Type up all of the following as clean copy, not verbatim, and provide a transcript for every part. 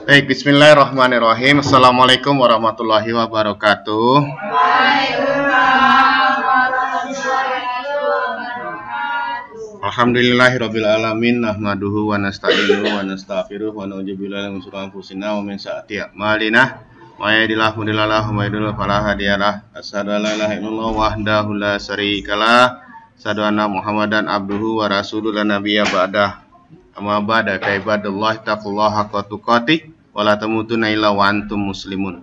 Baik, bismillahirrahmanirrahim. Assalamualaikum warahmatullahi wabarakatuh. Alhamdulillahirabbil alamin, nahmaduhu wa nasta'inuhu wa nastaghfiruh wa na'udzubillahi min syururi anfusina wa min sayyiati a'malina. May yahdihillahu fala mudilla lahu wa may yudlil fala hadiya lahu. Asyhadu an la ilaha illallah wahdahu la syarikalah. Asyhadu anna Muhammadan abduhu wa rasuluhu la nabiyya ba'dah. Amma ba'da fa ibadallahi taqullaha haqqa tuqatih wa la tamutunna illa wa antum muslimun.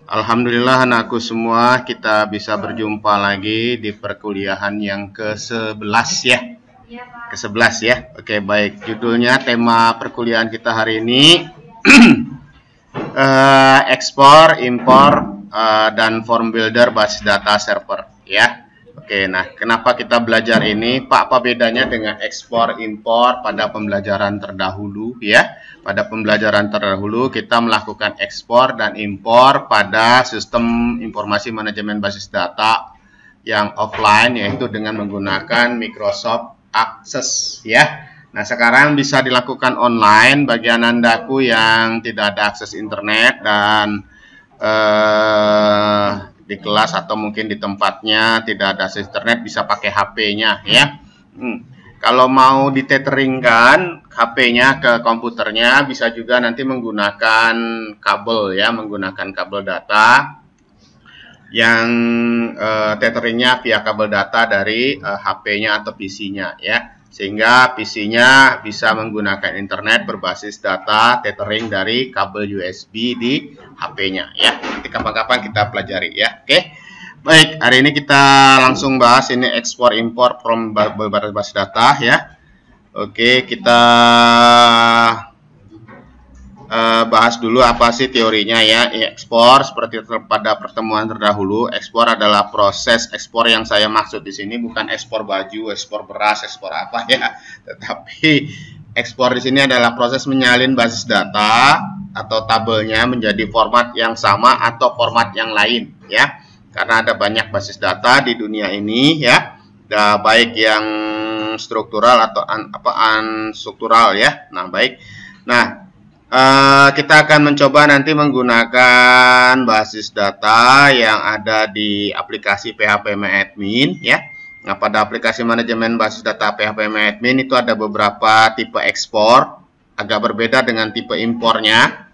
Alhamdulillah anakku semua, kita bisa berjumpa lagi di perkuliahan yang ke-11 ya. Ke-11 ya. Oke, baik. Judulnya, tema perkuliahan kita hari ini ekspor, impor, dan form builder basis data server ya. Oke, nah kenapa kita belajar ini? Pak, apa bedanya dengan ekspor, impor pada pembelajaran terdahulu ya? Pada pembelajaran terdahulu kita melakukan ekspor dan impor pada sistem informasi manajemen basis data yang offline, yaitu dengan menggunakan Microsoft Access ya. Nah, sekarang bisa dilakukan online bagi anandaku yang tidak ada akses internet dan di kelas atau mungkin di tempatnya tidak ada akses internet, bisa pakai HP-nya ya. Kalau mau ditetheringkan HP-nya ke komputernya, bisa juga nanti menggunakan kabel ya, menggunakan kabel data yang tetheringnya via kabel data dari HP-nya atau PC-nya ya, sehingga PC-nya bisa menggunakan internet berbasis data tethering dari kabel USB di HP-nya ya. Nanti kapan-kapan kita pelajari ya. Oke. Baik, hari ini kita langsung bahas ini ekspor impor from basis data ya. Oke, kita bahas dulu apa sih teorinya ya. Ekspor, seperti pada pertemuan terdahulu, ekspor adalah proses ekspor. Yang saya maksud di sini bukan ekspor baju, ekspor beras, ekspor apa ya, tetapi ekspor di sini adalah proses menyalin basis data atau tabelnya menjadi format yang sama atau format yang lain ya. Karena ada banyak basis data di dunia ini ya, baik yang struktural atau unstruktural ya. Nah, baik. Nah, kita akan mencoba nanti menggunakan basis data yang ada di aplikasi PHP-MyAdmin ya. Nah, pada aplikasi manajemen basis data PHP-MyAdmin itu ada beberapa tipe ekspor, agak berbeda dengan tipe impornya.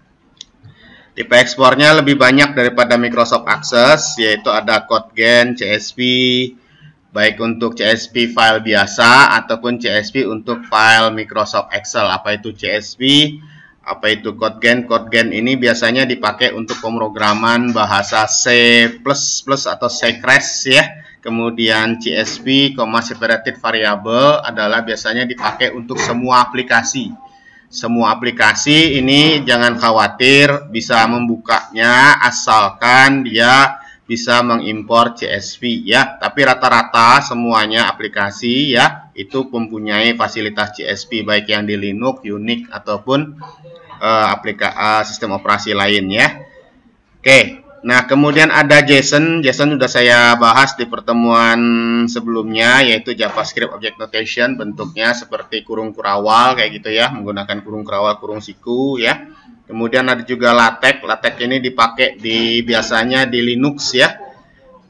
Tipe ekspornya lebih banyak daripada Microsoft Access, yaitu ada CodeGen, CSV, baik untuk CSV file biasa ataupun CSV untuk file Microsoft Excel. Apa itu CSV? Apa itu CodeGen? CodeGen ini biasanya dipakai untuk pemrograman bahasa C++ atau C# ya. Kemudian CSV, separated variable adalah biasanya dipakai untuk semua aplikasi. Semua aplikasi ini jangan khawatir bisa membukanya asalkan dia bisa mengimpor CSV ya. Tapi rata-rata semuanya aplikasi ya itu mempunyai fasilitas CSV, baik yang di Linux, Unix ataupun sistem operasi lain ya. Oke. Nah, kemudian ada JSON. JSON sudah saya bahas di pertemuan sebelumnya, yaitu JavaScript Object Notation, bentuknya seperti kurung kurawal kayak gitu ya, menggunakan kurung kurawal, kurung siku ya. Kemudian ada juga LaTeX. LaTeX ini dipakai biasanya di Linux ya.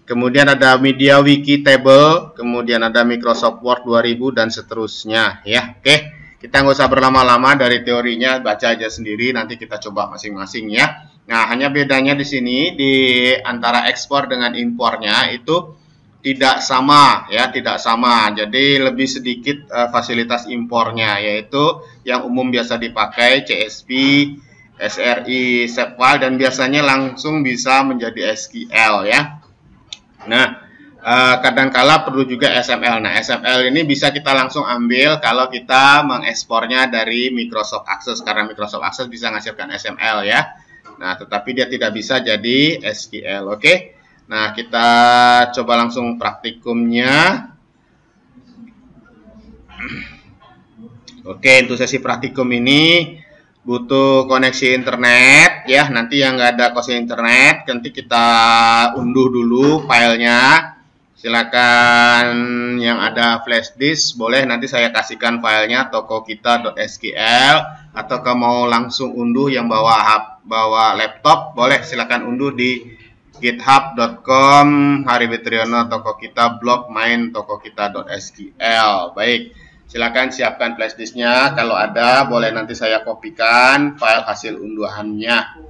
Kemudian ada Media Wiki Table, kemudian ada Microsoft Word 2000 dan seterusnya ya. Oke, kita nggak usah berlama-lama, dari teorinya baca aja sendiri, nanti kita coba masing-masing ya. Nah, hanya bedanya di sini di antara ekspor dengan impornya itu tidak sama ya, tidak sama. Jadi lebih sedikit fasilitas impornya, yaitu yang umum biasa dipakai CSV, SRI, shapefile, dan biasanya langsung bisa menjadi SQL ya. Nah, kadangkala perlu juga XML. Nah, XML ini bisa kita langsung ambil kalau kita mengekspornya dari Microsoft Access, karena Microsoft Access bisa menghasilkan XML ya. Nah, tetapi dia tidak bisa jadi SQL. Oke. Nah, kita coba langsung praktikumnya. Oke, untuk sesi praktikum ini butuh koneksi internet ya. Nanti yang nggak ada koneksi internet, nanti kita unduh dulu filenya. Silakan yang ada flash disk boleh nanti saya kasihkan filenya tokokita.sql, atau kalau mau langsung unduh yang bawa laptop boleh silakan unduh di github.com Hariwitriyono Tokokita blog main tokokita.sql. Baik, silakan siapkan flash disknya, kalau ada boleh nanti saya kopikan file hasil unduhannya.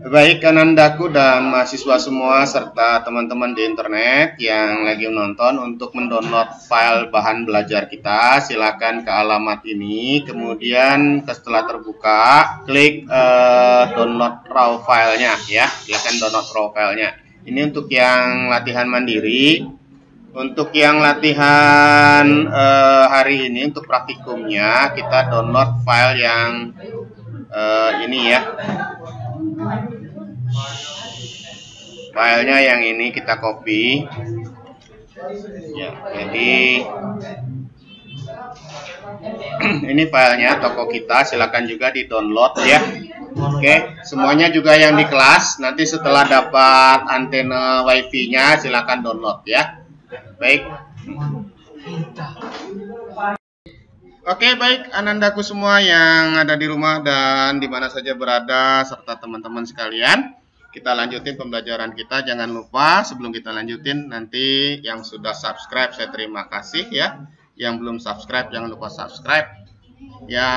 Baik, Anandaku dan mahasiswa semua serta teman-teman di internet yang lagi menonton, untuk mendownload file bahan belajar kita silakan ke alamat ini, kemudian setelah terbuka klik download raw filenya ya, silakan download raw filenya. Ini untuk yang latihan mandiri. Untuk yang latihan hari ini untuk praktikumnya kita download file yang ini ya. Filenya yang ini kita copy ya, jadi ini filenya Tokokita, silakan juga di download ya. Oke, semuanya juga yang di kelas nanti setelah dapat antena wifi nya silakan download ya. Baik. Oke, baik Anandaku semua yang ada di rumah dan di mana saja berada serta teman-teman sekalian, kita lanjutin pembelajaran kita. Jangan lupa sebelum kita lanjutin, nanti yang sudah subscribe saya terima kasih ya. Yang belum subscribe jangan lupa subscribe. Ya,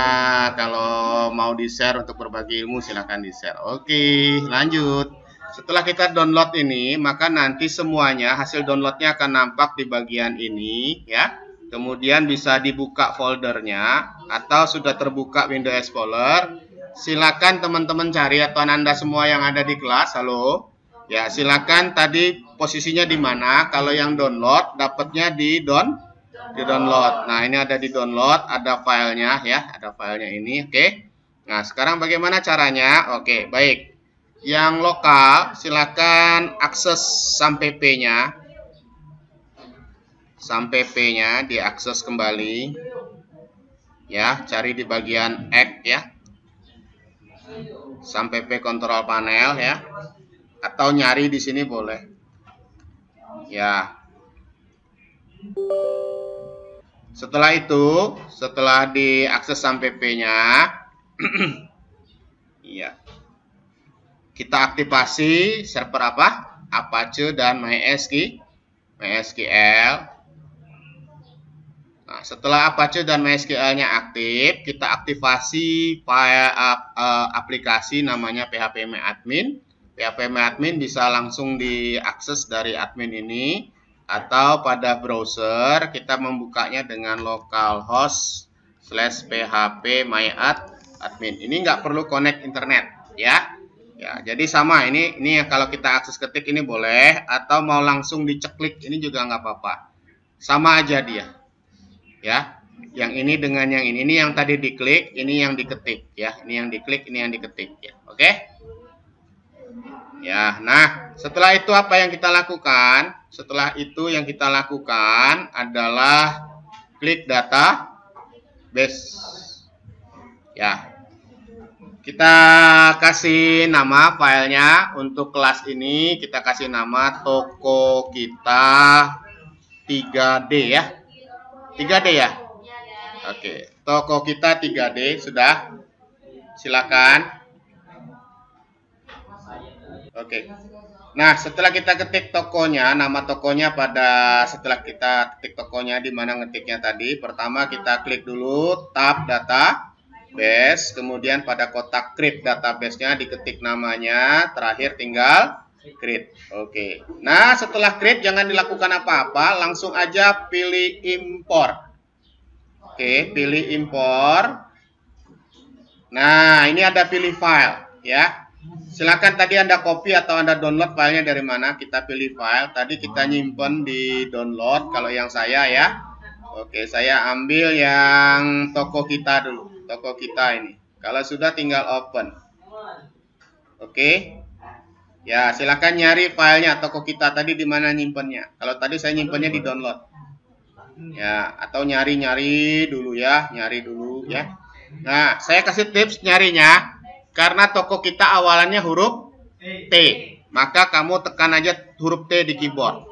kalau mau di-share untuk berbagi ilmu silahkan di-share. Oke, lanjut. Setelah kita download ini, maka nanti semuanya hasil downloadnya akan nampak di bagian ini ya. Kemudian bisa dibuka foldernya, atau sudah terbuka Windows Explorer, silakan teman-teman cari, atau Anda semua yang ada di kelas, halo, ya silakan tadi posisinya di mana. Kalau yang download dapatnya di download. Nah ini ada di download, ada filenya ya, ada filenya ini. Oke. Nah sekarang bagaimana caranya? Oke, baik. Yang lokal silakan akses sampai P-nya. Sampai P-nya diakses kembali ya, cari di bagian X ya, sampai P kontrol panel ya, atau nyari di sini boleh ya. Setelah itu, setelah diakses sampai P-nya ya, kita aktifasi server apa? Apache dan MySQL. Nah, setelah Apache dan MySQL-nya aktif, kita aktivasi file aplikasi namanya phpMyAdmin. phpMyAdmin bisa langsung diakses dari admin ini, atau pada browser kita membukanya dengan localhost /phpMyAdmin. Ini nggak perlu connect internet ya. Ya, jadi sama ini kalau kita akses ketik ini boleh, atau mau langsung diceklik ini juga nggak apa-apa. Sama aja dia. Ya, yang ini dengan yang ini yang tadi diklik, ini yang diketik ya, ini yang diklik, ini yang diketik ya. Oke ya. Nah setelah itu apa yang kita lakukan? Setelah itu yang kita lakukan adalah klik database ya. Kita kasih nama filenya. Untuk kelas ini kita kasih nama Tokokita 3D ya. 3D ya. Oke, Tokokita 3D sudah. Silakan. Oke. Nah, setelah kita ketik tokonya, nama tokonya setelah kita ketik tokonya di mana ngetiknya tadi, pertama kita klik dulu tab database, kemudian pada kotak create database-nya diketik namanya, terakhir tinggal create. Oke. Nah, setelah create jangan dilakukan apa-apa, langsung aja pilih import. Oke, pilih import. Nah, ini ada pilih file ya. Silakan tadi Anda copy atau Anda download filenya dari mana? Kita pilih file. Tadi kita nyimpen di download kalau yang saya ya. Oke, saya ambil yang Tokokita dulu. Tokokita ini. Kalau sudah tinggal open. Oke. Ya, silakan nyari filenya Tokokita tadi di mana nyimpennya. Kalau tadi saya nyimpennya di download. Ya, atau nyari-nyari dulu ya, nyari dulu ya. Nah, saya kasih tips nyarinya karena Tokokita awalannya huruf T. maka kamu tekan aja huruf T di keyboard.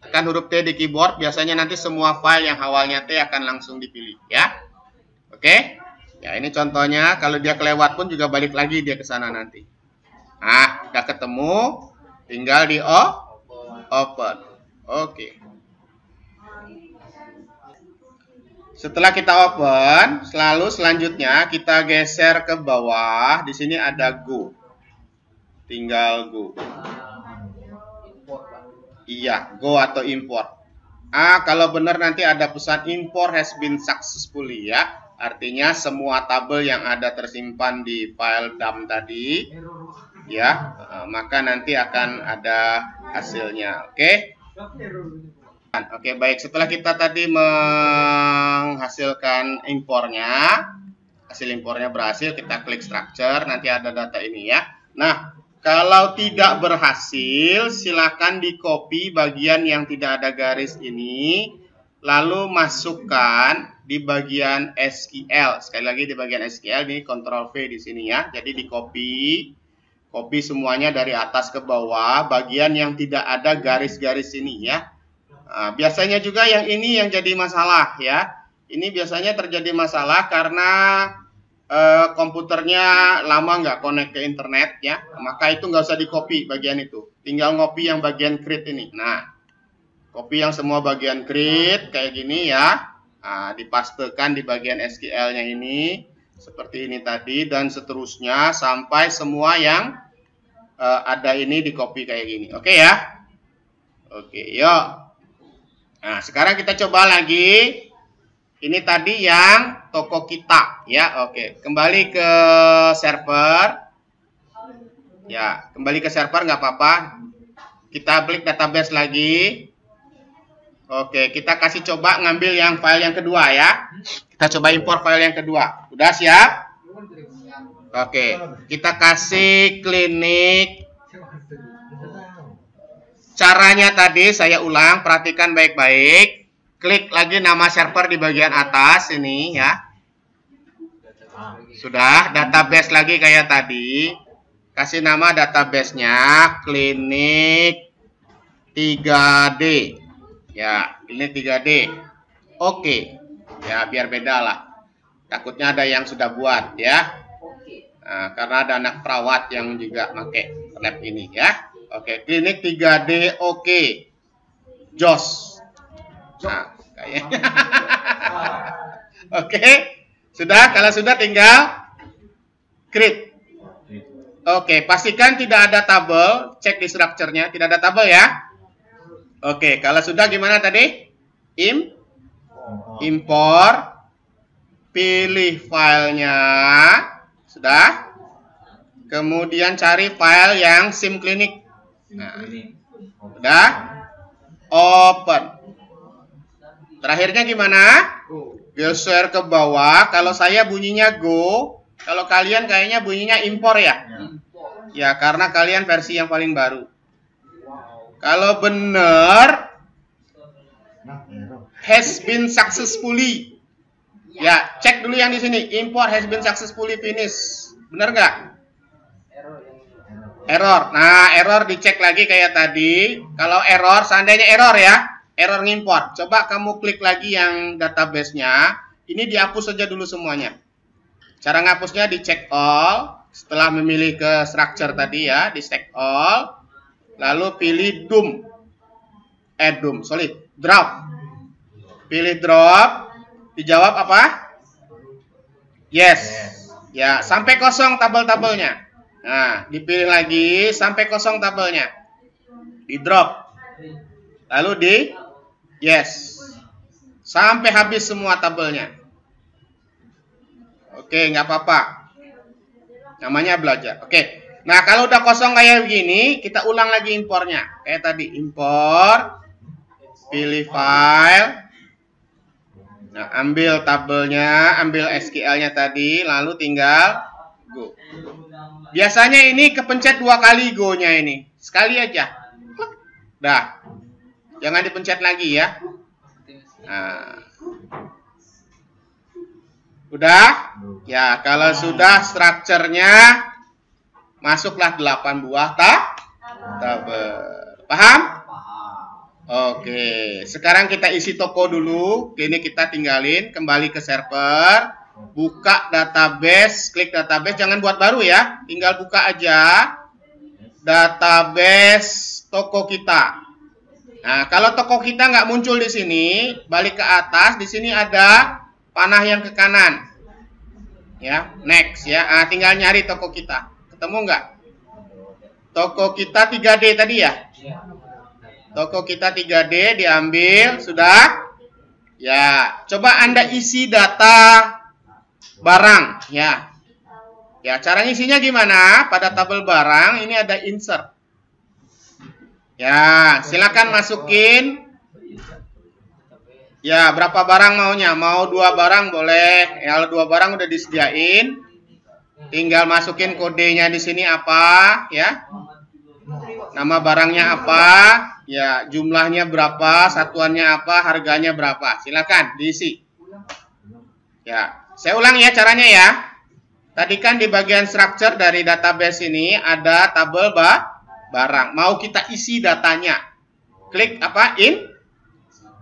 Tekan huruf T di keyboard, biasanya nanti semua file yang awalnya T akan langsung dipilih, ya. Oke? Ya, ini contohnya, kalau dia kelewat pun juga balik lagi dia ke sana nanti. Nah, udah ketemu, tinggal di open. Oke. Setelah kita open, selanjutnya kita geser ke bawah. Di sini ada go. Tinggal go. Iya, go atau import. Kalau benar nanti ada pesan import has been successfully, ya. Artinya semua tabel yang ada tersimpan di file dump tadi, ya, maka nanti akan ada hasilnya. Oke. Oke, baik. Setelah kita tadi menghasilkan impornya, hasil impornya berhasil, kita klik structure, nanti ada data ini, ya. Nah, kalau tidak berhasil, silakan di copy bagian yang tidak ada garis ini, lalu masukkan di bagian SQL. Sekali lagi di bagian SQL ini Ctrl V di sini, ya. Jadi di copy semuanya dari atas ke bawah, bagian yang tidak ada garis-garis ini, ya. Biasanya juga yang ini yang jadi masalah, ya. Ini biasanya terjadi masalah karena komputernya lama nggak connect ke internet, ya, maka itu nggak usah di copy bagian itu, tinggal ngopi yang bagian create ini. Nah, copy yang semua bagian create kayak gini, ya. Dipastekan di bagian SQL-nya ini seperti ini tadi, dan seterusnya sampai semua yang ada ini di copy kayak gini. Oke, ya. Oke, yuk. Nah, sekarang kita coba lagi. Ini tadi yang toko kita, ya. Oke, kembali ke server. Ya, kembali ke server nggak apa-apa. Kita klik database lagi. Oke, kita kasih coba ngambil yang file yang kedua, ya. Kita coba import file yang kedua. Udah siap? Oke, kita kasih klinik. Caranya tadi saya ulang, perhatikan baik-baik. Klik lagi nama server di bagian atas ini, ya. Sudah, database lagi kayak tadi. Kasih nama database-nya klinik 3D. Ya, klinik 3D. Oke. Ya, biar beda lah. Takutnya ada yang sudah buat, ya. Nah, karena ada anak perawat yang juga pakai lab ini, ya. Oke, klinik 3D oke. Jos. Nah, kayaknya. Oke, sudah. Kalau sudah tinggal create. Oke, pastikan tidak ada tabel. Cek di structure-nya, tidak ada tabel, ya. Oke, kalau sudah gimana tadi? Import. Pilih filenya. Sudah. Kemudian cari file yang SIM klinik. Nah, sudah. Open. Terakhirnya gimana? Geser ke bawah. Kalau saya bunyinya go. Kalau kalian kayaknya bunyinya import, ya? Ya, karena kalian versi yang paling baru. Kalau benar has been successfully. Ya, cek dulu yang di sini. Import has been successfully finished. Benar nggak? Error. Nah, error dicek lagi kayak tadi. Kalau error, seandainya error, ya. Error ngimport. Coba kamu klik lagi yang database-nya. Ini dihapus saja dulu semuanya. Cara ngapusnya di check all. Setelah memilih ke structure tadi, ya, di check all. Lalu pilih drop. Pilih drop. Dijawab apa? Yes. Ya, sampai kosong tabel-tabelnya. Nah, dipilih lagi sampai kosong tabelnya. Di drop. Lalu di yes. Sampai habis semua tabelnya. Oke, nggak apa-apa. Namanya belajar. Oke. Nah, kalau udah kosong kayak begini, kita ulang lagi impornya. Kayak tadi, import. Pilih file. Nah, ambil tabelnya, ambil SQL-nya tadi, lalu tinggal go. Biasanya ini kepencet 2 kali go-nya ini. Sekali aja. Dah. Jangan dipencet lagi, ya. Nah. Udah? Ya, kalau sudah structure-nya masuklah 8 buah tabel. Paham? Paham. Oke, sekarang kita isi toko dulu. Ini kita tinggalin, kembali ke server, buka database, klik database, jangan buat baru ya, tinggal buka aja database toko kita. Nah, kalau toko kita nggak muncul di sini, balik ke atas, di sini ada panah yang ke kanan. Ya, next ya. Ah, tinggal nyari toko kita. Ketemu nggak? Toko kita 3D tadi ya? Toko kita 3D diambil, sudah? Ya, coba Anda isi data barang ya. Ya, cara ngisinya gimana? Pada tabel barang ini ada insert. Ya, silakan masukin. Ya, berapa barang maunya? Mau 2 barang boleh. Kalau 2 barang udah disediain, tinggal masukin kodenya di sini apa, ya. Nama barangnya apa, ya, jumlahnya berapa, satuannya apa, harganya berapa. Silakan diisi. Ya, saya ulang ya caranya ya. Tadi kan di bagian structure dari database ini ada tabel barang. Mau kita isi datanya. Klik apa?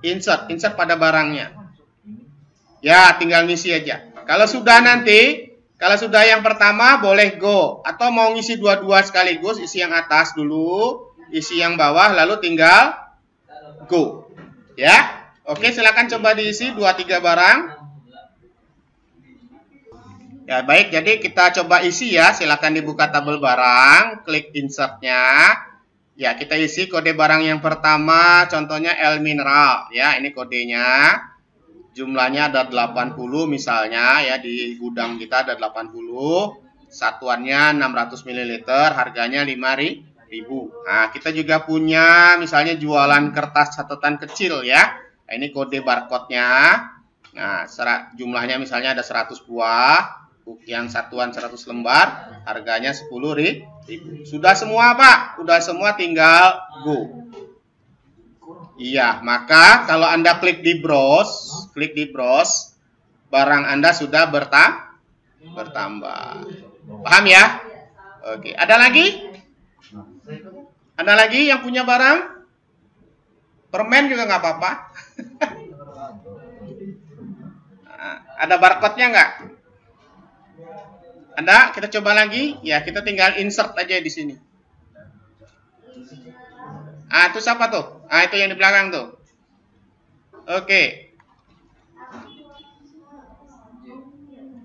Insert pada barangnya. Ya, tinggal ngisi aja. Kalau sudah yang pertama boleh go. Atau mau ngisi dua-dua sekaligus, isi yang atas dulu, isi yang bawah, lalu tinggal go. Ya, oke, silakan coba diisi 2-3 barang. Ya, baik, jadi kita coba isi ya. Silakan dibuka tabel barang, klik insertnya. Ya, kita isi kode barang yang pertama, contohnya L mineral. Ya, ini kodenya. Jumlahnya ada 80 misalnya, ya, di gudang kita ada 80. Satuannya 600 ml, harganya 5.000. Nah, kita juga punya misalnya jualan kertas catatan kecil ya. Nah, ini kode barcode-nya. Nah, jumlahnya misalnya ada 100 buah. Yang satuan 100 lembar, harganya 10.000. Sudah semua Pak? Sudah semua, tinggal go. Iya, maka kalau Anda klik di browse, barang Anda sudah bertambah. Paham ya? Oke, ada lagi? Ada lagi yang punya barang? Permen juga nggak apa-apa. Nah, ada barcode-nya nggak? Anda, kita coba lagi. Ya, kita tinggal insert aja di sini. Ah, itu siapa tuh? Ah, itu yang di belakang tuh. Oke.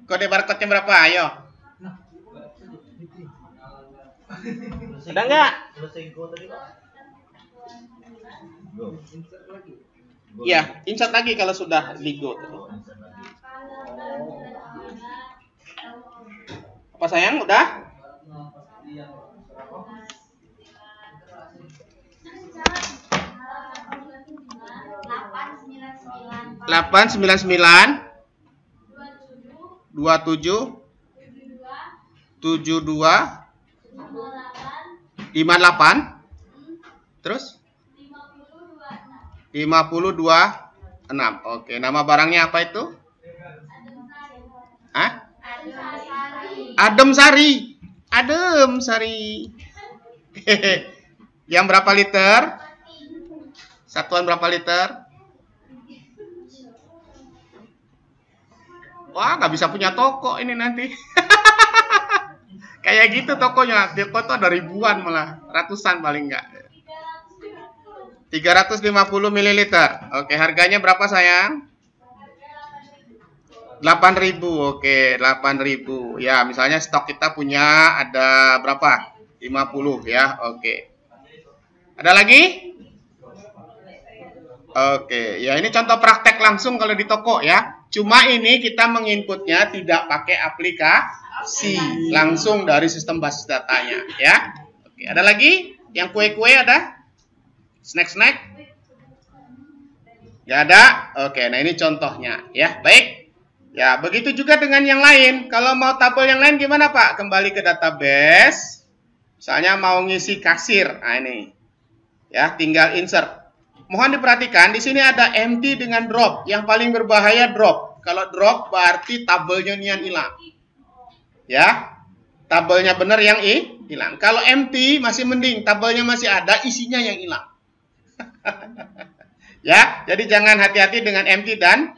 Kode barcode-nya berapa? Ayo. Ada nggak? Ya, insert lagi kalau sudah di go. Apa sayang? Udah? Delapan 99 27 72 58 terus 526. Oke, nama barangnya apa itu? Hah? Adem Sari. Yang berapa liter? Satuan berapa liter? Wah, nggak bisa punya toko ini nanti. Kayak gitu tokonya. Toko tuh ada ribuan malah, ratusan paling nggak. 350 ml. Oke, harganya berapa sayang? 8.000. Oke, 8.000. Ya, misalnya stok kita punya ada berapa? 50 ya. Oke. Ada lagi? Oke, ya ini contoh praktek langsung kalau di toko ya. Cuma ini kita menginputnya tidak pakai aplikasi, langsung dari sistem basis datanya ya. Oke, ada lagi? Yang kue-kue ada? Snack-snack? Gak ada? Oke, nah ini contohnya ya. Baik. Ya, begitu juga dengan yang lain. Kalau mau tabel yang lain gimana Pak? Kembali ke database. Misalnya mau ngisi kasir. Nah ini. Ya, tinggal insert. Mohon diperhatikan, di sini ada empty dengan drop. Yang paling berbahaya drop. Kalau drop berarti tabelnya nian hilang. Ya. Tabelnya benar yang hilang. Kalau empty masih mending, tabelnya masih ada, isinya yang hilang. Ya, jadi jangan hati-hati dengan empty dan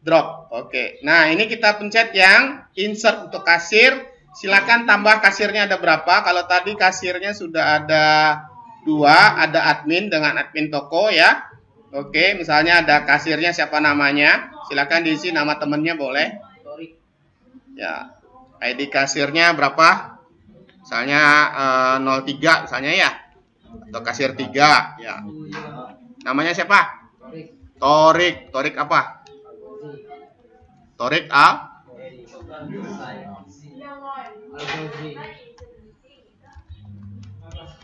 drop. Oke. Nah, ini kita pencet yang insert untuk kasir. Silakan tambah kasirnya ada berapa. Kalau tadi kasirnya sudah ada 2, ada admin dengan admin toko ya. Oke, misalnya ada kasirnya siapa namanya. Silakan diisi nama temennya boleh. Ya. ID kasirnya berapa? Misalnya 03 misalnya ya. Atau kasir 3 ya. Namanya siapa? Torik. Torik apa? Torik A.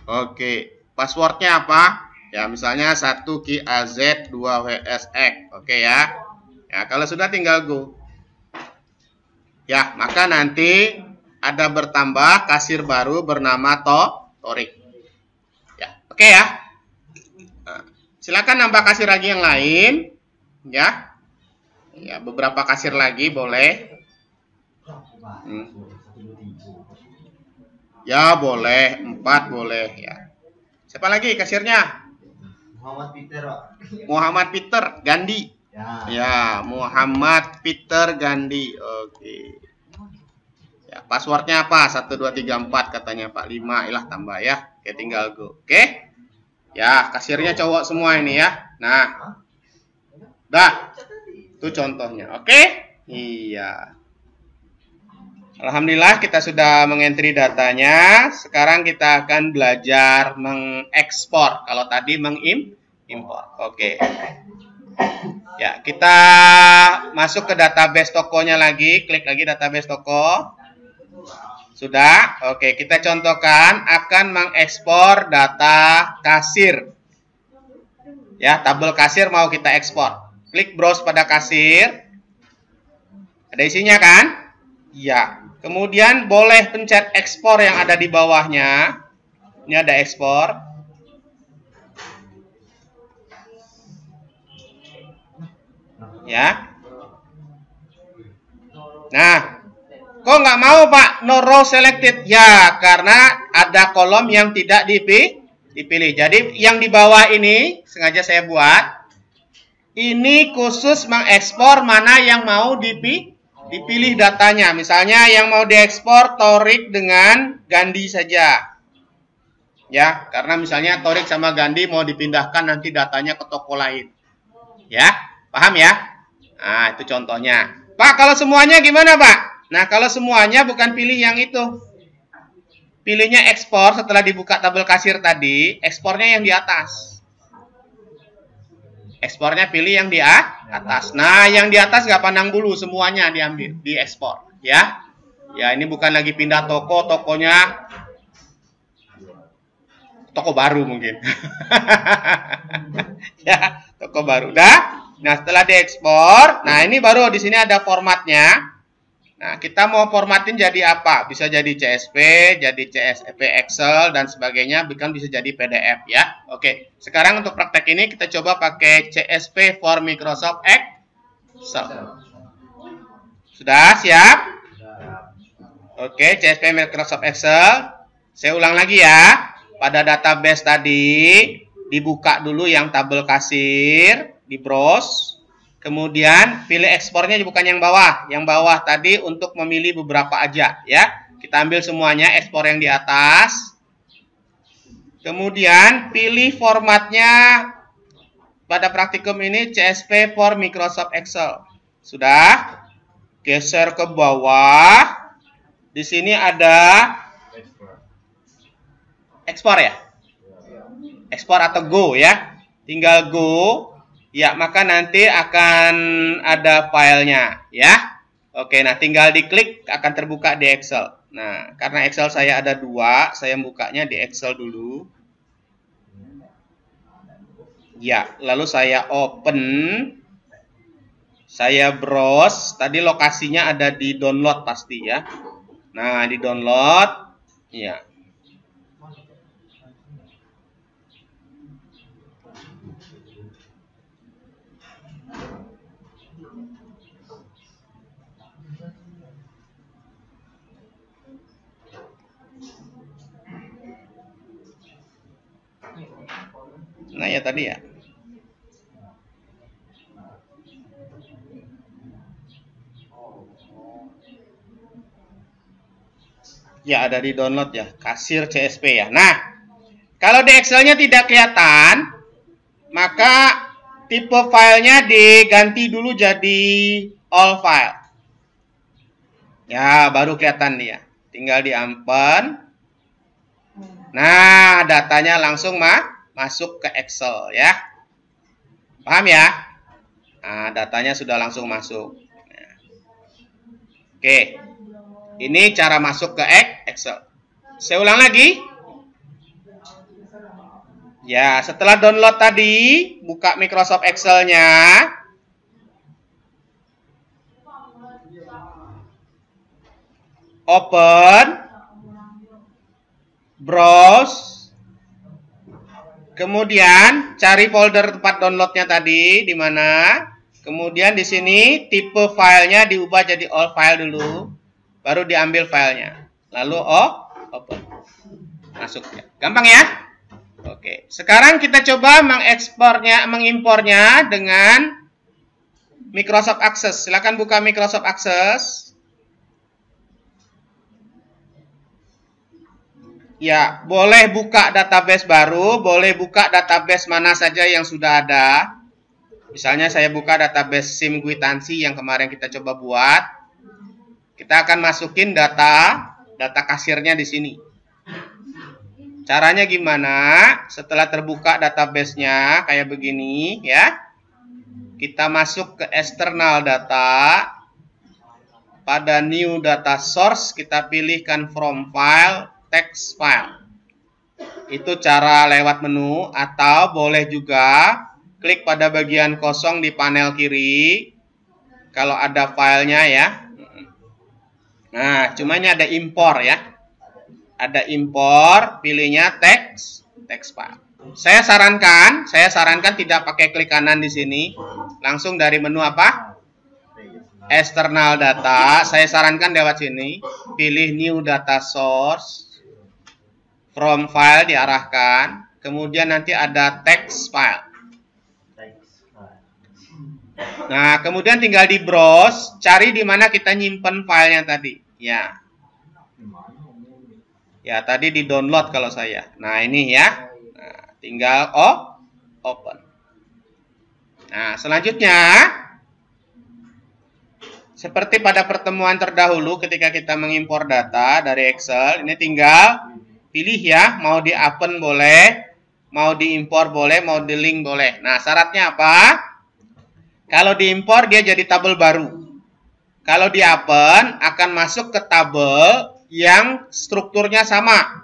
Oke, passwordnya apa? Ya, misalnya 1 KAZ 2 WSX. Oke ya. Ya, kalau sudah tinggal go. Ya, maka nanti ada bertambah kasir baru bernama Torik. Ya, oke ya. Silakan nambah kasir lagi yang lain, ya. Ya, beberapa kasir lagi boleh. Ya, boleh 4 boleh ya. Siapa lagi kasirnya? Muhammad Peter Gandhi. Ya, Muhammad Peter Gandhi. Oke. Ya, passwordnya apa? 1 2 3 4 katanya Pak. 5 ilah tambah ya. Oke, tinggal go. Oke. Ya, kasirnya cowok semua ini ya. Nah. Dah. Itu contohnya. Oke? Iya. Alhamdulillah kita sudah mengentry datanya. Sekarang kita akan belajar mengekspor. Kalau tadi mengimpor. Oke. Ya, kita masuk ke database tokonya lagi. Klik lagi database toko. Sudah? Oke, kita contohkan akan mengekspor data kasir. Ya, tabel kasir mau kita ekspor. Klik browse pada kasir. Ada isinya kan? Ya. Kemudian boleh pencet ekspor yang ada di bawahnya. Ini ada ekspor. Ya. Nah. Kok nggak mau Pak? No row selected. Ya, karena ada kolom yang tidak dipilih. Jadi yang di bawah ini sengaja saya buat. Ini khusus mengekspor mana yang mau dipilih datanya. Misalnya yang mau diekspor Torik dengan Gandhi saja. Ya, karena misalnya Torik sama Gandhi mau dipindahkan nanti datanya ke toko lain. Ya, paham ya? Nah, itu contohnya. Pak, kalau semuanya gimana Pak? Nah, kalau semuanya bukan pilih yang itu. Pilihnya ekspor setelah dibuka tabel kasir tadi, ekspornya yang di atas. Ekspornya pilih yang di atas. Nah, yang di atas nggak pandang bulu, semuanya diambil, diekspor. Ya, ya ini bukan lagi pindah toko, tokonya toko baru mungkin. Ya, toko baru. Nah, setelah diekspor, nah ini baru di sini ada formatnya. Nah, kita mau formatin jadi apa? Bisa jadi CSV, jadi CSV Excel, dan sebagainya. Bahkan bisa jadi PDF ya. Oke, sekarang untuk praktek ini kita coba pakai CSV for Microsoft Excel. Sudah siap? Oke, CSV Microsoft Excel. Saya ulang lagi ya. Pada database tadi, dibuka dulu yang tabel kasir, di browse. Kemudian pilih ekspornya bukan yang bawah. Yang bawah tadi untuk memilih beberapa aja ya. Kita ambil semuanya, ekspor yang di atas. Kemudian pilih formatnya. Pada praktikum ini CSV for Microsoft Excel. Sudah? Geser ke bawah. Di sini ada ekspor ya. Ekspor atau go ya. Tinggal go. Ya, maka nanti akan ada filenya, ya. Oke, nah tinggal diklik akan terbuka di Excel. Nah, karena Excel saya ada 2, saya bukanya di Excel dulu. Ya, lalu saya open. Saya browse. Tadi lokasinya ada di download pasti ya. Nah, di download. Ya. tadi ya. Ya, ada di download ya, kasir CSP ya. Nah, kalau di Excel-nya tidak kelihatan, maka tipe filenya diganti dulu jadi all file. Ya, baru kelihatan dia. Tinggal di open. Nah, datanya langsung masuk ke Excel ya. Paham ya? Nah, datanya sudah langsung masuk. Nah. Oke. Ini cara masuk ke Excel. Saya ulang lagi. Ya, setelah download tadi, buka Microsoft Excel-nya. Open. Browse. Kemudian cari folder tempat downloadnya tadi di mana. Kemudian di sini tipe filenya diubah jadi all file dulu. Baru diambil filenya. Lalu open. Masuk ya. Gampang ya? Oke. Sekarang kita coba mengimpornya dengan Microsoft Access. Silakan buka Microsoft Access. Ya, boleh buka database baru, boleh buka database mana saja yang sudah ada. Misalnya saya buka database SIM kwitansi yang kemarin kita coba buat. Kita akan masukin data kasirnya di sini. Caranya gimana? Setelah terbuka database-nya kayak begini ya. Kita masuk ke external data. Pada new data source kita pilihkan from file, text file. Itu cara lewat menu, atau boleh juga klik pada bagian kosong di panel kiri. Kalau ada filenya ya. Nah, cuma ini ada impor ya. Ada impor, pilihnya text file. Saya sarankan tidak pakai klik kanan di sini. Langsung dari menu apa? External data. Saya sarankan lewat sini. Pilih new data source. From file diarahkan. Kemudian nanti ada text file. Nah, kemudian tinggal di browse, cari di mana kita nyimpen filenya tadi. Ya. Ya, tadi di download kalau saya. Nah, ini ya. Nah, tinggal open. Nah, selanjutnya seperti pada pertemuan terdahulu ketika kita mengimpor data dari Excel, ini tinggal pilih ya, mau di open boleh, mau diimpor boleh, mau di link boleh. Nah, syaratnya apa? Kalau diimpor dia jadi tabel baru. Kalau di open akan masuk ke tabel yang strukturnya sama.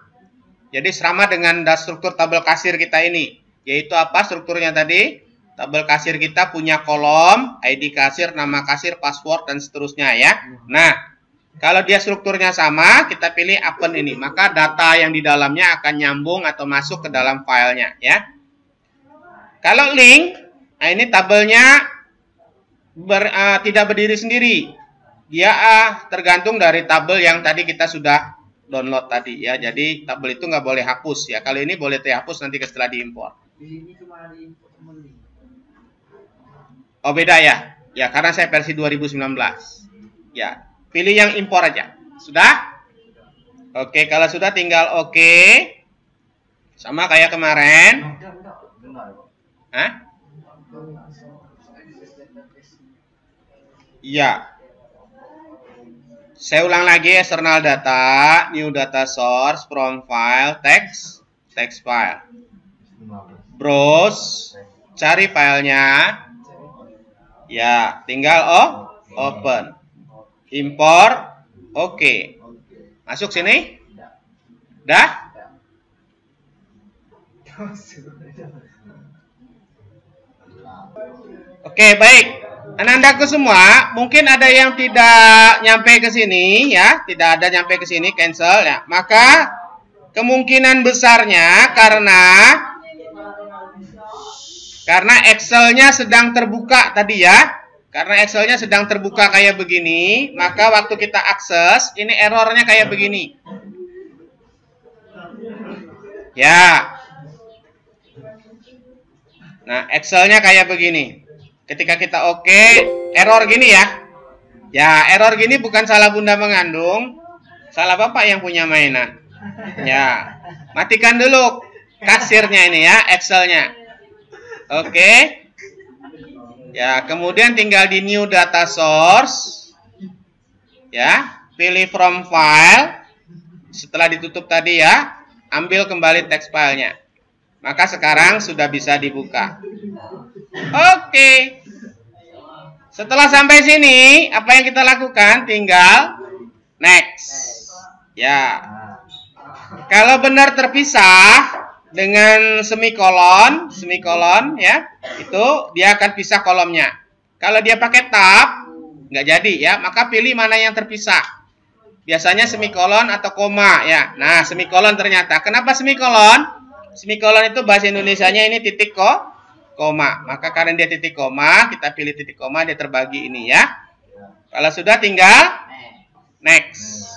Jadi sama dengan struktur tabel kasir kita ini. Yaitu apa strukturnya tadi? Tabel kasir kita punya kolom, ID kasir, nama kasir, password, dan seterusnya ya. Nah, kalau dia strukturnya sama, kita pilih open ini. Maka data yang di dalamnya akan nyambung atau masuk ke dalam filenya ya. Kalau link, nah ini tabelnya tidak berdiri sendiri. Dia tergantung dari tabel yang tadi kita sudah download tadi ya. Jadi tabel itu nggak boleh hapus ya. Kalau ini boleh dihapus nanti setelah diimpor. Oh beda ya? Ya karena saya versi 2019. Ya pilih yang impor aja. Sudah? Oke kalau sudah tinggal oke. Sama kayak kemarin. Hah? Iya. Saya ulang lagi, external data, new data source, from file, text file. Browse, cari filenya. Ya, tinggal open. Import, oke. Masuk sini? Dah? Oke, baik. Anak-anakku semua, mungkin ada yang tidak nyampe ke sini ya, tidak ada nyampe ke sini, cancel ya. Maka kemungkinan besarnya karena Excel-nya sedang terbuka tadi ya. Karena Excel-nya sedang terbuka kayak begini, maka waktu kita akses ini errornya kayak begini. Ya. Nah, Excelnya kayak begini. Ketika kita oke, error gini ya. Ya, error gini bukan salah Bunda mengandung, salah Bapak yang punya mainan. Ya, matikan dulu kasirnya ini ya, Excelnya. Oke. Ya, kemudian tinggal di new data source. Ya, pilih from file. Setelah ditutup tadi ya, ambil kembali text filenya. Maka sekarang sudah bisa dibuka. Oke. Setelah sampai sini, apa yang kita lakukan? Tinggal next. Ya. Kalau benar terpisah dengan semikolon ya, itu dia akan pisah kolomnya. Kalau dia pakai tab, nggak jadi ya, maka pilih mana yang terpisah. Biasanya semikolon atau koma ya. Nah, semikolon ternyata. Kenapa semikolon? Semikolon itu bahasa Indonesianya ini titik koma. Maka karena dia titik koma, kita pilih titik koma, dia terbagi ini ya. Kalau sudah tinggal next.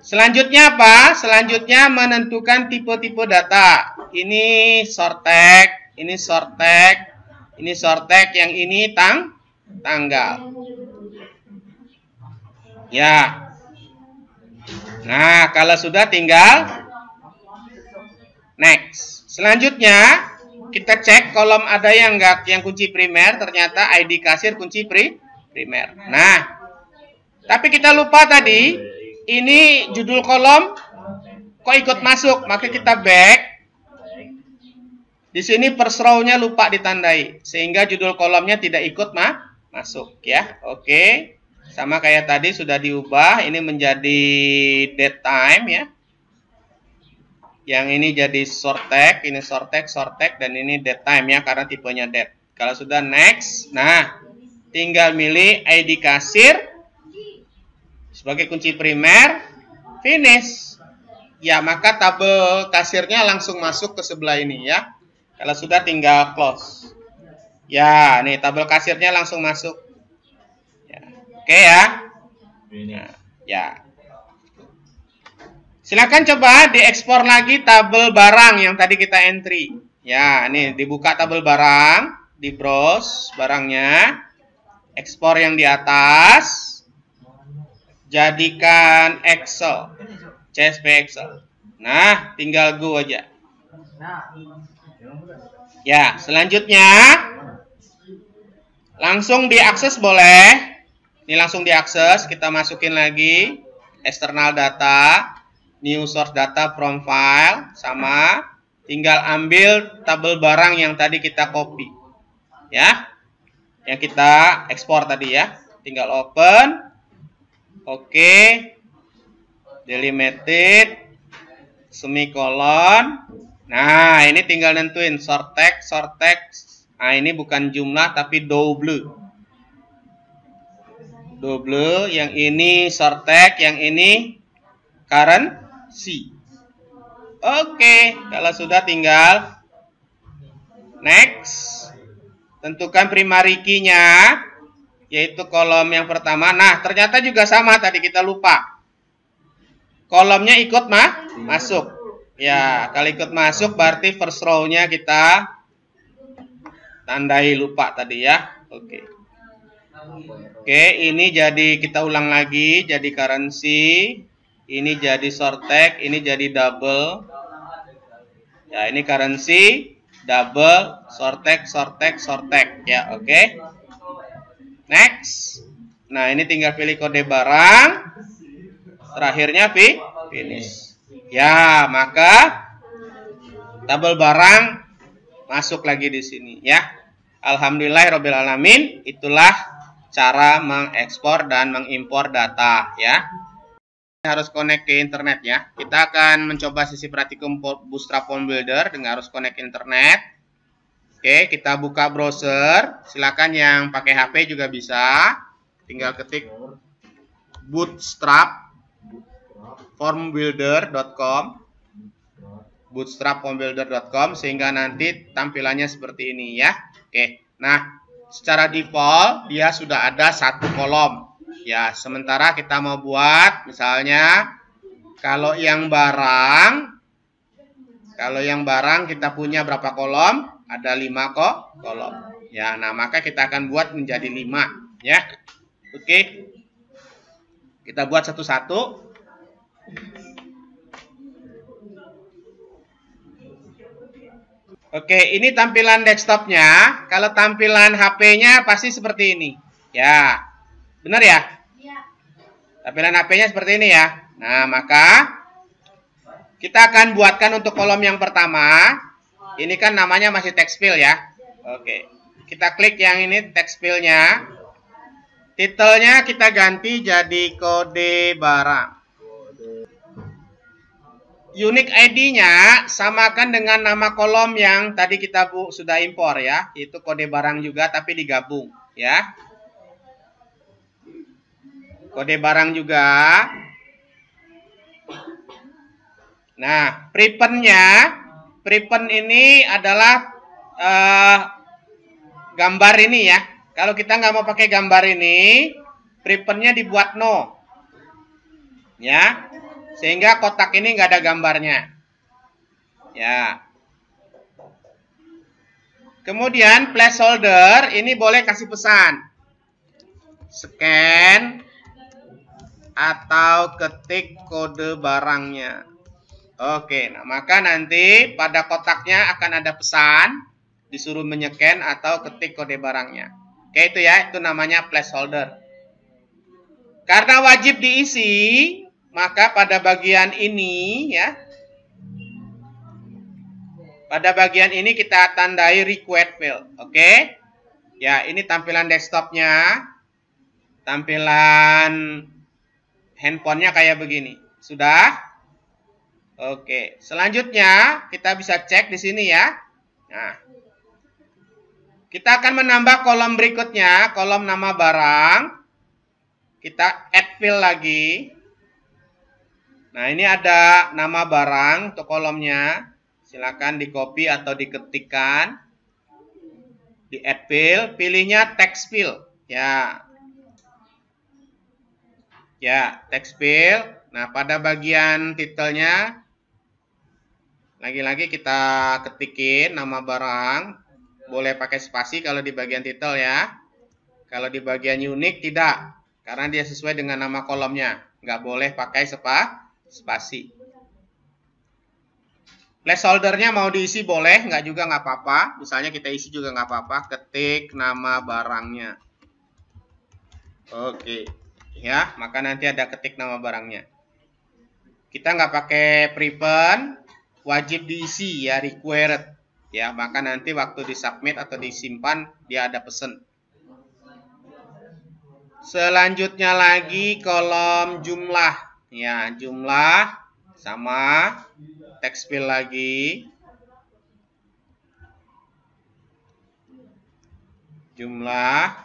Selanjutnya apa? Selanjutnya menentukan tipe-tipe data. Ini short tag, ini short tag, ini short tag, yang ini tanggal. Ya. Nah, kalau sudah tinggal next. Selanjutnya kita cek kolom ada yang enggak, yang kunci primer, ternyata ID kasir kunci primer. Nah, tapi kita lupa tadi, ini judul kolom kok ikut masuk, maka kita back. Di sini first row-nya lupa ditandai, sehingga judul kolomnya tidak ikut masuk ya. Oke. Sama kayak tadi sudah diubah, ini menjadi date time ya. Yang ini jadi short tag, ini short tag, dan ini date time ya, karena tipenya date. Kalau sudah next, nah tinggal milih ID kasir sebagai kunci primer, finish. Ya, maka tabel kasirnya langsung masuk ke sebelah ini ya. Kalau sudah tinggal close. Ya, nih tabel kasirnya langsung masuk. Oke ya. Nah, ya. Silakan coba diekspor lagi tabel barang yang tadi kita entry. Ya, ini dibuka tabel barang, di browse barangnya, ekspor yang di atas, jadikan Excel, CSV Excel. Nah, tinggal go aja. Ya, selanjutnya langsung diakses boleh. Ini langsung diakses, kita masukin lagi external data, new source data from file, sama tinggal ambil tabel barang yang tadi kita copy. Ya. Yang kita ekspor tadi ya. Tinggal open. Oke. Delimited, semikolon. Nah, ini tinggal nentuin short text. Nah, ini bukan jumlah tapi double, yang ini short tag, yang ini currency. Oke, kalau sudah tinggal next. Tentukan primary key-nya, yaitu kolom yang pertama. Nah, ternyata juga sama, tadi kita lupa. Kolomnya ikut masuk. Ya, kalau ikut masuk berarti first row-nya kita tandai lupa tadi ya. Oke. Oke, ini jadi kita ulang lagi, jadi currency, ini jadi short tag, ini jadi double. Ya, ini currency, double, short tag, ya, oke. Next. Nah, ini tinggal pilih kode barang. Terakhirnya finish. Ya, maka tabel barang masuk lagi di sini ya. Alhamdulillahirabbil alamin, itulah cara mengekspor dan mengimpor data ya. Harus connect ke internet ya. Kita akan mencoba sesi praktikum Bootstrap Form Builder dengan harus connect internet. Oke, kita buka browser. Silakan yang pakai HP juga bisa. Tinggal ketik bootstrapformbuilder.com, bootstrapformbuilder.com, sehingga nanti tampilannya seperti ini ya. Oke. Nah, secara default dia sudah ada satu kolom. Ya, sementara kita mau buat misalnya kalau yang barang kita punya berapa kolom? Ada 5 kolom. Ya, nah maka kita akan buat menjadi 5 ya. Oke. Kita buat satu-satu. Oke, ini tampilan desktopnya. Kalau tampilan HP-nya pasti seperti ini. Ya, benar ya? Tampilan HP-nya seperti ini ya. Nah, maka kita akan buatkan untuk kolom yang pertama. Ini kan namanya masih text field ya. Oke, kita klik yang ini text field-nya. Titelnya kita ganti jadi kode barang. Unique ID-nya samakan dengan nama kolom yang tadi kita sudah impor ya. Itu kode barang juga tapi digabung ya. Kode barang juga. Nah, prepend ini adalah gambar ini ya. Kalau kita nggak mau pakai gambar ini, prependnya dibuat no. Ya. Sehingga kotak ini nggak ada gambarnya. Ya. Kemudian placeholder ini boleh kasih pesan. Scan atau ketik kode barangnya. Oke, nah maka nanti pada kotaknya akan ada pesan. Disuruh menyeken atau ketik kode barangnya. Oke, itu ya, itu namanya placeholder. Karena wajib diisi, maka pada bagian ini ya, pada bagian ini kita tandai required field. Oke. Ya, ini tampilan desktopnya. Tampilan handphonenya kayak begini. Sudah? Oke. Selanjutnya kita bisa cek di sini ya. Nah, kita akan menambah kolom berikutnya, kolom nama barang. Kita add field lagi. Nah, ini ada nama barang untuk kolomnya. Silakan di copy atau diketikkan. Di add field, pilihnya text field. Ya. Ya, text field. Nah, pada bagian titelnya lagi-lagi kita ketikin nama barang. Boleh pakai spasi kalau di bagian titel ya. Kalau di bagian unique tidak, karena dia sesuai dengan nama kolomnya. Nggak boleh pakai spasi. Placeholdernya mau diisi boleh, nggak juga nggak apa-apa. Misalnya kita isi juga nggak apa-apa. Ketik nama barangnya. Oke, ya, maka nanti ada ketik nama barangnya. Kita nggak pakai prepend, wajib diisi ya, required. Ya, maka nanti waktu disubmit atau disimpan dia ada pesan. Selanjutnya lagi kolom jumlah. Ya, jumlah sama text field lagi. Jumlah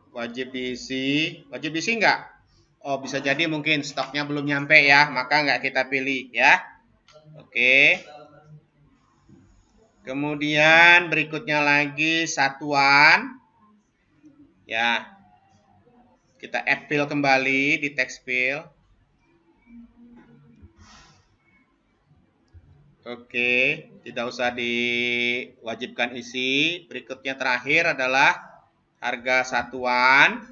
wajib diisi. Wajib diisi enggak? Oh, bisa jadi mungkin stoknya belum nyampe ya, maka enggak kita pilih ya. Oke. Kemudian berikutnya lagi satuan. Ya. Kita add field kembali di text field. Oke, tidak usah diwajibkan isi. Berikutnya terakhir adalah harga satuan.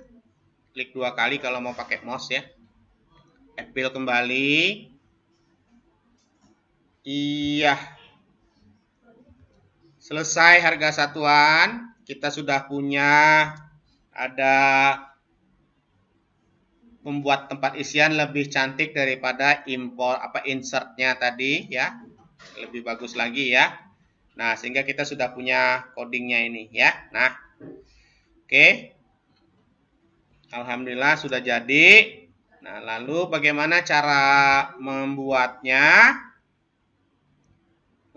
Klik 2 kali kalau mau pakai mouse ya. Add field kembali. Iya. Selesai harga satuan. Kita sudah punya ada membuat tempat isian lebih cantik daripada insertnya tadi ya. Lebih bagus lagi ya. Nah, sehingga kita sudah punya codingnya ini ya. Nah, oke. Alhamdulillah sudah jadi. Nah, lalu bagaimana cara membuatnya?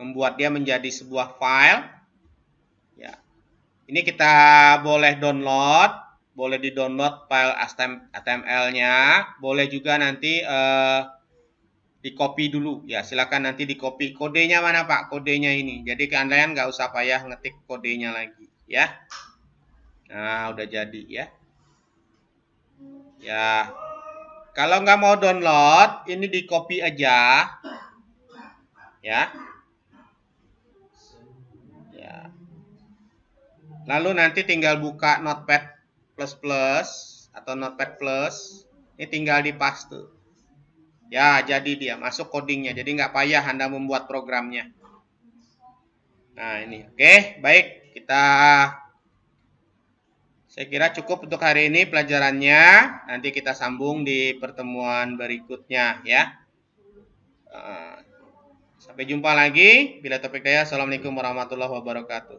Membuat dia menjadi sebuah file. Ya. Ini kita boleh download. Boleh di-download file HTML-nya, boleh juga nanti di-copy dulu. Ya, silakan nanti di-copy. Kodenya mana, Pak? Kodenya ini. Jadi kalian nggak usah payah ngetik kodenya lagi, ya. Nah, udah jadi ya. Ya. Kalau nggak mau download, ini di-copy aja. Ya. Lalu nanti tinggal buka Notepad++ atau Notepad+. Ini tinggal dipaste. Ya, jadi dia masuk codingnya. Jadi nggak payah Anda membuat programnya. Nah, ini. Oke, baik. Saya kira cukup untuk hari ini pelajarannya. Nanti kita sambung di pertemuan berikutnya ya. Sampai jumpa lagi. Bila taufiq hidayah. Assalamualaikum warahmatullahi wabarakatuh.